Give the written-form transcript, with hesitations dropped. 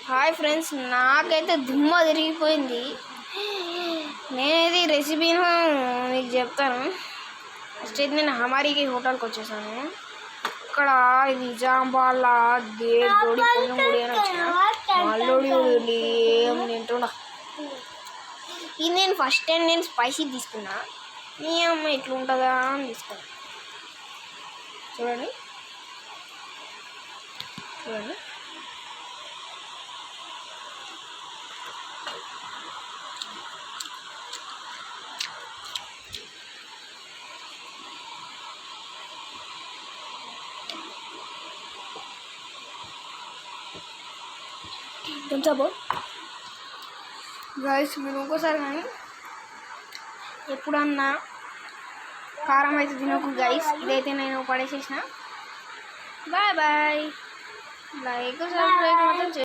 Hi friends, నాకైతే దుమ్మ తిరిగిపోయింది. నేనేది రెసిపీను మీకు చెప్తాను. ఫస్ట్ అయితే నేను హమారీకి హోటల్కి వచ్చేసాను. ఇక్కడ ఇది నిజామాబాద్ల దేవుడి పొన్నం గుడి అని వచ్చిన మల్లుడి ఏం తింటున్నా. ఇది నేను ఫస్ట్ టైం నేను స్పైసీ తీసుకున్నా. మీ అమ్మ ఎట్లా ఉంటుందా అని తీసుకున్నా. చూడండి చూడండి కొంచెం గైస్, మీరు ఇంకోసారి కానీ ఎప్పుడన్నా కారం అయితే తినకు గైస్. ఇదైతే నేను పడేసేసిన. Bye bye. లైక్ సబ్స్క్రైబ్ మాత్రం